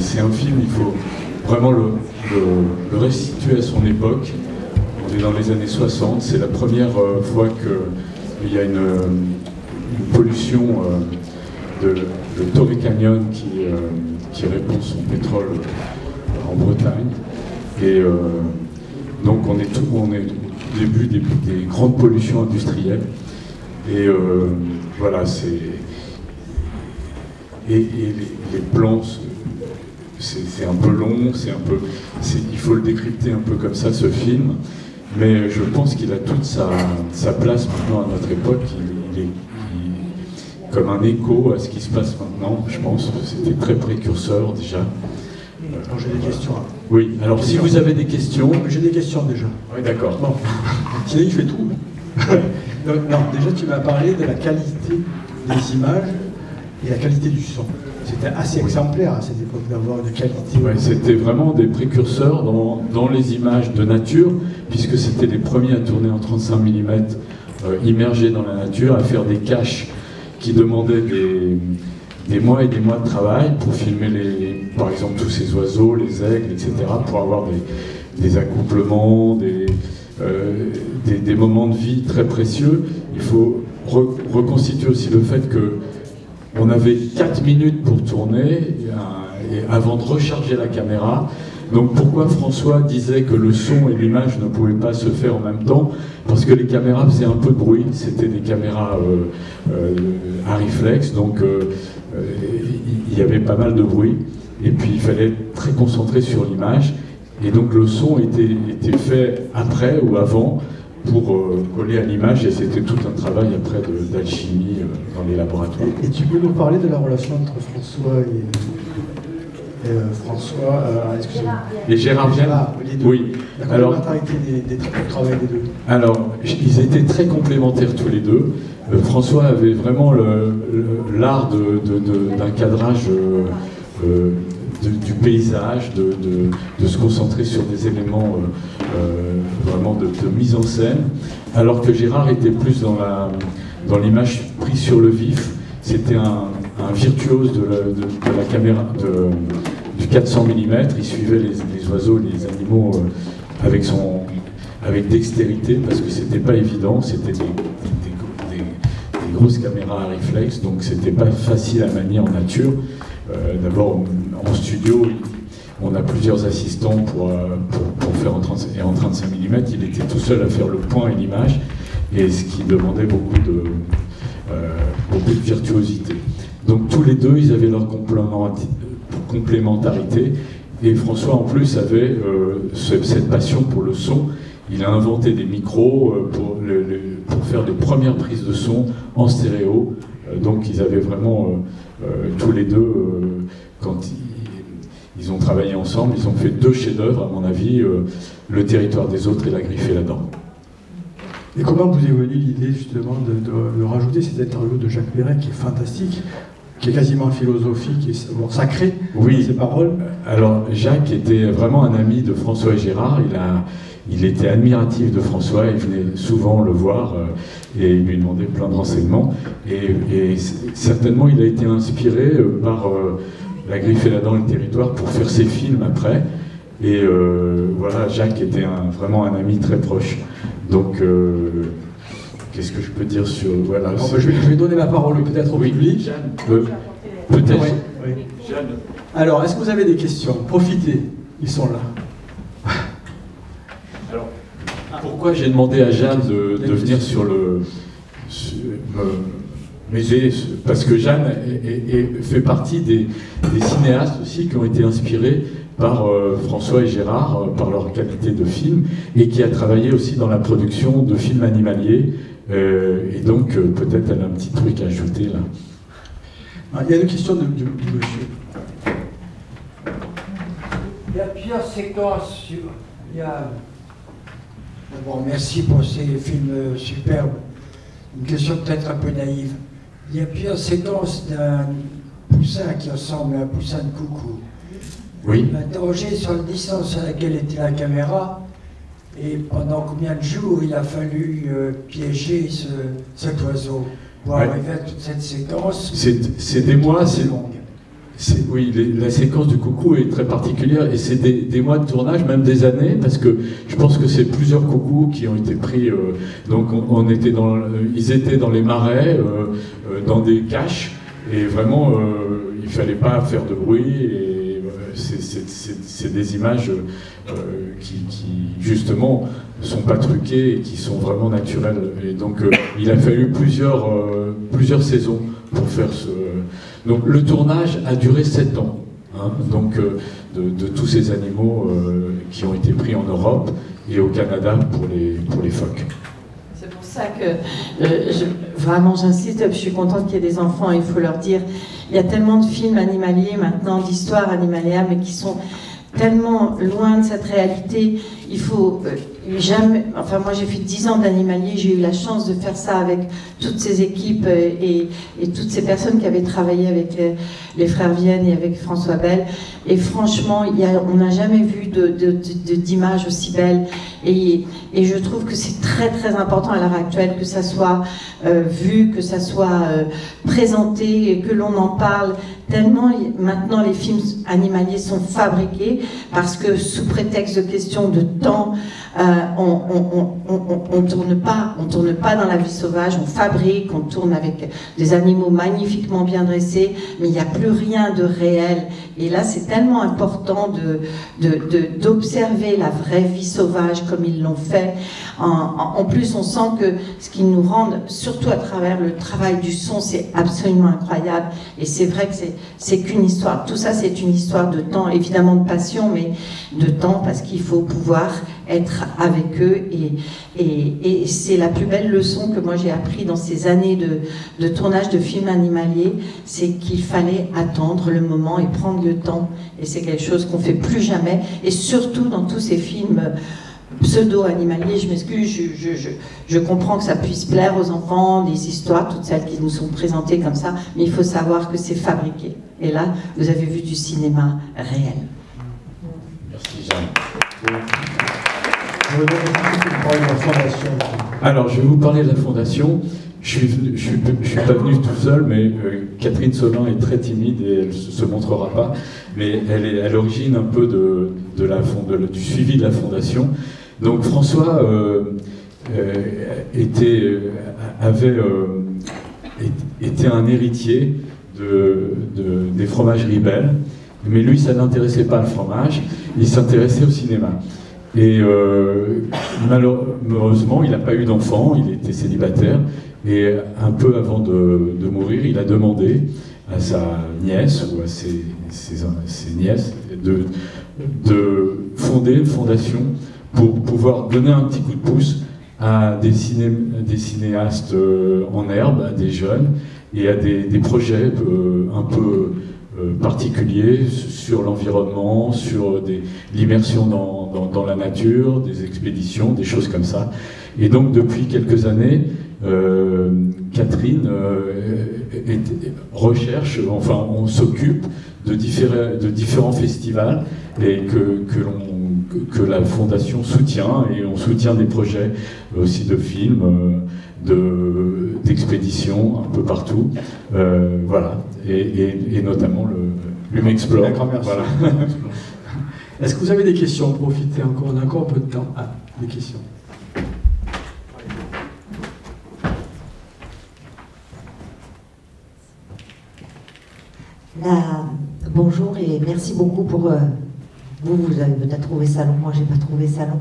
c'est un film, il faut vraiment le restituer à son époque. On est dans les années 60, c'est la première fois qu'il y a une pollution de Torrey Canyon qui répand son pétrole en Bretagne. Et donc on est au début des grandes pollutions industrielles. Et voilà, et les plans, c'est un peu long, il faut le décrypter un peu comme ça, ce film. Mais je pense qu'il a toute sa place maintenant à notre époque. Il est comme un écho à ce qui se passe maintenant, je pense. C'était très précurseur déjà. Alors j'ai des questions. Oui, alors si vous avez des questions... J'ai des questions déjà. Oui, d'accord. Bon, sinon il fait tout. Non, déjà tu m'as parlé de la qualité des images et la qualité du son. C'était assez exemplaire à cette époque d'avoir une qualité. Ouais, c'était vraiment des précurseurs dans les images de nature, puisque c'était les premiers à tourner en 35 mm, immergés dans la nature, à faire des caches qui demandaient des mois et des mois de travail pour filmer par exemple tous ces oiseaux, les aigles, etc., pour avoir des accouplements, des moments de vie très précieux. Il faut reconstituer aussi le fait qu'on avait 4 minutes pour tourner avant de recharger la caméra. Donc pourquoi François disait que le son et l'image ne pouvaient pas se faire en même temps? Parce que les caméras faisaient un peu de bruit, c'était des caméras à réflexe, donc il y avait pas mal de bruit, et puis il fallait être très concentré sur l'image, et donc le son était fait après ou avant pour coller à l'image, et c'était tout un travail après d'alchimie dans les laboratoires. Et tu peux nous parler de la relation entre François excusez-moi. Et Gérard Vienne. Les deux. Oui. La complémentarité du travail des deux. Alors, ils étaient très complémentaires tous les deux. François avait vraiment l'art d'un cadrage du paysage, de se concentrer sur des éléments vraiment de mise en scène, alors que Gérard était plus dans l'image prise sur le vif. C'était un virtuose de la caméra du 400 mm. Il suivait les oiseaux, les animaux avec dextérité, parce que c'était pas évident, c'était des grosses caméras à réflexe, donc c'était pas facile à manier en nature. D'abord en studio, on a plusieurs assistants pour faire en 35 mm. Il était tout seul à faire le point et l'image, et ce qui demandait beaucoup de virtuosité. Donc tous les deux, ils avaient leur complémentarité, et François en plus avait cette passion pour le son. Il a inventé des micros pour faire les premières prises de son en stéréo. Donc ils avaient vraiment tous les deux, quand ils ont travaillé ensemble, ils ont fait 2 chefs-d'œuvre à mon avis, Le territoire des autres et La griffe et la dent. Et comment vous est venue l'idée justement de rajouter cette interview de Jacques Perret qui est fantastique, qui est quasiment philosophique et sacré, oui, ses paroles? Alors Jacques était vraiment un ami de François et Gérard. Il était admiratif de François, il venait souvent le voir et il lui demandait plein de renseignements. Et certainement il a été inspiré par La griffe et la dent et Le territoire pour faire ses films après. Et voilà, Jacques était vraiment un ami très proche. Donc, qu'est-ce que je peux dire sur... Voilà, bon, je vais donner la parole peut-être au public. Jeanne, peut-être. Oui, oui. Jeanne. Alors, est-ce que vous avez des questions? Profitez, ils sont là. Alors, pourquoi j'ai demandé à Jeanne de venir m'aider? Parce que Jeanne fait partie des cinéastes aussi qui ont été inspirés par François et Gérard, par leur qualité de film, et qui a travaillé aussi dans la production de films animaliers. Et donc, peut-être elle a un petit truc à ajouter là. Il y a une question du monsieur. Il y a plusieurs séquences Bon, merci pour ces films superbes. Une question peut-être un peu naïve. Il y a plusieurs séquences d'un poussin qui ressemble à un poussin de coucou. Oui. Il m'a interrogé sur la distance à laquelle était la caméra et pendant combien de jours il a fallu piéger cet oiseau pour arriver à toute cette séquence. C'est des mois, Oui, la séquence du coucou est très particulière et c'est des mois de tournage, même des années, parce que je pense que c'est plusieurs coucous qui ont été pris. Donc ils étaient dans les marais, dans des caches, et vraiment il fallait pas faire de bruit. Et c'est des images qui justement sont pas truquées et qui sont vraiment naturelles. Et donc il a fallu plusieurs saisons pour faire ce. Donc le tournage a duré 7 ans, hein, donc de tous ces animaux qui ont été pris en Europe et au Canada pour les phoques. C'est pour ça que vraiment j'insiste, je suis contente qu'il y ait des enfants, il faut leur dire, il y a tellement de films animaliers maintenant, d'histoires animalières, mais qui sont tellement loin de cette réalité. Il faut jamais... Enfin, moi, j'ai fait 10 ans d'animalier, j'ai eu la chance de faire ça avec toutes ces équipes et toutes ces personnes qui avaient travaillé avec les frères Vienne et avec François Bell. Et franchement, on n'a jamais vu d'images aussi belles. Et je trouve que c'est très, très important à l'heure actuelle que ça soit vu, que ça soit présenté, et que l'on en parle. Tellement maintenant les films animaliers sont fabriqués parce que sous prétexte de question de temps, on tourne pas dans la vie sauvage, on fabrique, on tourne avec des animaux magnifiquement bien dressés, mais il n'y a plus rien de réel. Et là, c'est tellement important d'observer la vraie vie sauvage comme ils l'ont fait. En plus, on sent que ce qu'ils nous rendent, surtout à travers le travail du son, c'est absolument incroyable. Et c'est vrai que c'est qu'une histoire. Tout ça, c'est une histoire de temps, évidemment de passion, mais de temps parce qu'il faut pouvoir être avec eux. Et c'est la plus belle leçon que moi j'ai appris dans ces années de tournage de films animaliers, c'est qu'il fallait attendre le moment et prendre le temps. Et c'est quelque chose qu'on fait plus jamais. Et surtout dans tous ces films pseudo-animaliers, je m'excuse, je comprends que ça puisse plaire aux enfants, des histoires, toutes celles qui nous sont présentées comme ça, mais il faut savoir que c'est fabriqué. Et là, vous avez vu du cinéma réel. Merci Jeanne. Alors, je vais vous parler de la fondation. Je suis pas venu tout seul, mais Catherine Solin est très timide et elle se montrera pas. Mais elle est à l'origine un peu du suivi de la fondation. Donc François était un héritier des fromageries Bell, mais lui, ça n'intéressait pas le fromage, il s'intéressait au cinéma. Et malheureusement, il n'a pas eu d'enfant, il était célibataire, et un peu avant de mourir, il a demandé à sa nièce, ou à ses nièces, de fonder une fondation pour pouvoir donner un petit coup de pouce à des cinéastes en herbe, à des jeunes, et à des projets un peu particuliers sur l'environnement, sur l'immersion dans la nature, des expéditions, des choses comme ça. Et donc depuis quelques années, Catherine recherche, enfin on s'occupe de différents festivals et que la Fondation soutient, et on soutient des projets aussi de films, d'expéditions un peu partout, voilà, et notamment l'Hume Explore. D'accord, merci. Voilà. Est-ce que vous avez des questions? Profitez encore, on a encore un peu de temps. Ah, des questions. Bonjour et merci beaucoup pour... vous avez peut-être trouvé ça long, moi j'ai pas trouvé ça long.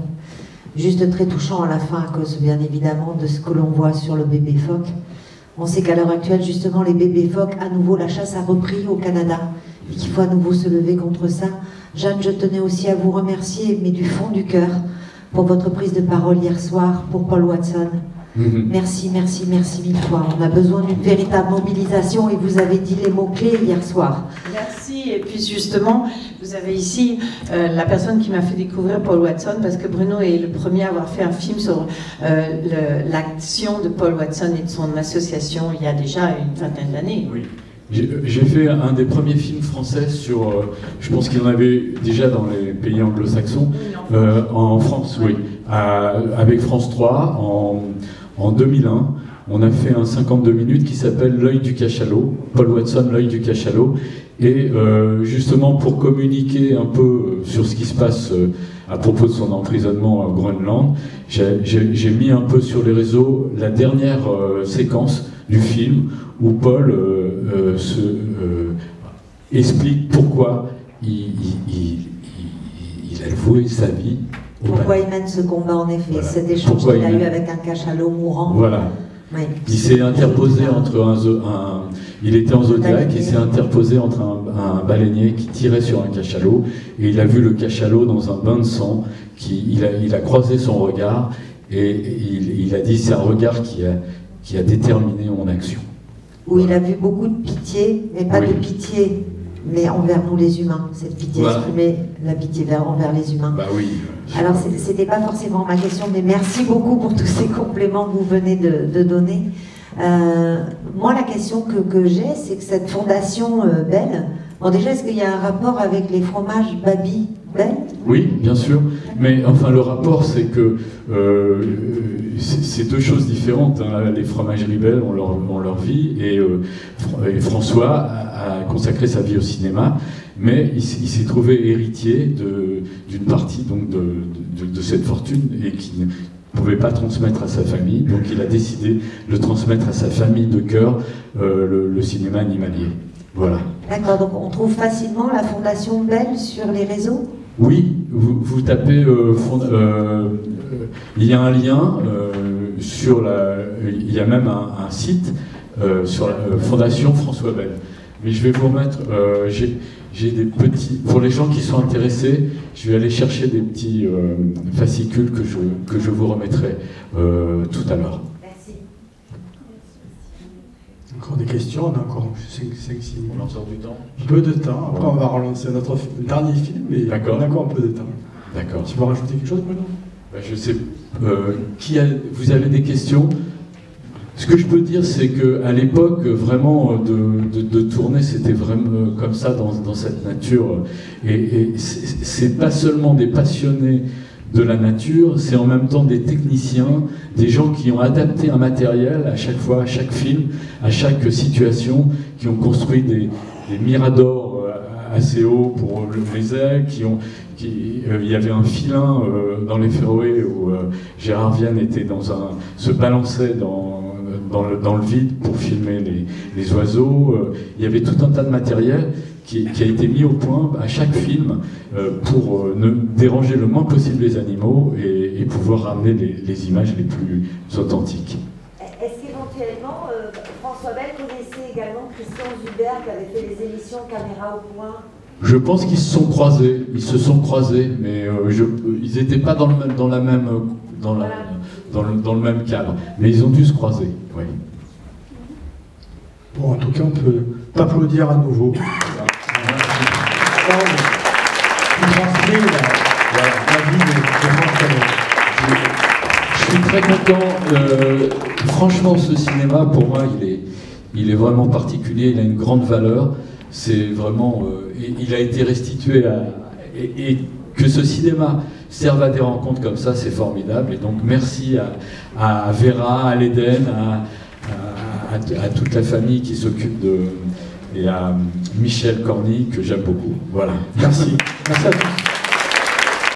Juste très touchant à la fin à cause bien évidemment de ce que l'on voit sur le bébé phoque. On sait qu'à l'heure actuelle justement les bébés phoques, à nouveau la chasse a repris au Canada et qu'il faut à nouveau se lever contre ça. Jeanne, je tenais aussi à vous remercier, mais du fond du cœur, pour votre prise de parole hier soir pour Paul Watson. Merci, merci, merci mille fois. On a besoin d'une véritable mobilisation et vous avez dit les mots-clés hier soir. Merci. Et puis justement, vous avez ici la personne qui m'a fait découvrir Paul Watson, parce que Bruno est le premier à avoir fait un film sur l'action de Paul Watson et de son association il y a déjà une vingtaine d'années. Oui. J'ai fait un des premiers films français sur, je pense qu'il y en avait déjà dans les pays anglo-saxons, en France, oui, avec France 3 en 2001, on a fait un 52 minutes qui s'appelle L'œil du cachalot, Paul Watson, L'œil du cachalot, et justement pour communiquer un peu sur ce qui se passe à propos de son emprisonnement à Groenland, j'ai mis un peu sur les réseaux la dernière séquence du film où Paul explique pourquoi il a voué sa vie. Pourquoi il mène ce combat en effet, voilà. cet échange qu'il a eu avec un cachalot mourant. Voilà. Oui. Il s'est interposé entre il était en zodiaque, il s'est interposé entre un baleinier qui tirait sur un cachalot, et il a vu le cachalot dans un bain de sang, il a croisé son regard, et il a dit c'est un regard qui a déterminé mon action. Où il a vu beaucoup de pitié, mais pas Oui. de pitié, mais envers nous les humains. Cette pitié Voilà. exprimée, la pitié envers les humains. Bah oui. Alors, c'était pas forcément ma question, mais merci beaucoup pour tous ces compléments que vous venez de donner. Moi, la question que j'ai, c'est que cette fondation Bell, bon, déjà, est-ce qu'il y a un rapport avec les fromages Baby Bell? Oui, bien sûr, mais enfin le rapport c'est que c'est deux choses différentes, hein. Les fromageries Bell ont leur vie, et François a consacré sa vie au cinéma, mais il s'est trouvé héritier d'une partie donc de cette fortune, et qui ne pouvait pas transmettre à sa famille, donc il a décidé de transmettre à sa famille de cœur le cinéma animalier. Voilà. D'accord, donc on trouve facilement la fondation Bell sur les réseaux? Oui, vous tapez, il y a un lien il y a même un site sur la Fondation François Bell. Mais je vais vous remettre, j'ai des petits, pour les gens qui sont intéressés, je vais aller chercher des petits fascicules que je vous remettrai tout à l'heure. Merci. Encore des questions, on a encore 5-6 minutes. On en sort du temps. Peu de temps, après on va relancer notre dernier film, mais D'accord. on a encore un peu de temps. D'accord. Tu veux rajouter quelque chose, Bruno? Je sais. Vous avez des questions? Ce que je peux dire, c'est qu'à l'époque, vraiment, de tourner, c'était vraiment comme ça, dans cette nature. Et c'est pas seulement des passionnés de la nature, c'est en même temps des techniciens, des gens qui ont adapté un matériel à chaque fois, à chaque film, à chaque situation, qui ont construit des miradors assez hauts pour les ailes, il y avait un filin dans les Féroé où Gérard Vienne se balançait dans le vide pour filmer les oiseaux. Il y avait tout un tas de matériel qui a été mis au point à chaque film pour ne déranger le moins possible les animaux et pouvoir ramener les images les plus authentiques. Est-ce qu'éventuellement, François Bell connaissait également Christian Zuber qui avait fait les émissions Caméra au point? Je pense qu'ils se sont croisés, mais ils n'étaient pas dans le même cadre, mais ils ont dû se croiser. Oui. Bon, en tout cas, on peut t'applaudir à nouveau. Tu transmets la vie de François Bell. Je suis très content. Franchement, ce cinéma, pour moi, il est vraiment particulier. Il a une grande valeur. C'est vraiment, il a été restitué et que ce cinéma serve à des rencontres comme ça, c'est formidable. Et donc, merci à Vera, à l'Éden, à toute la famille qui s'occupe et à Michel Corny, que j'aime beaucoup. Voilà. Merci. Merci à tous.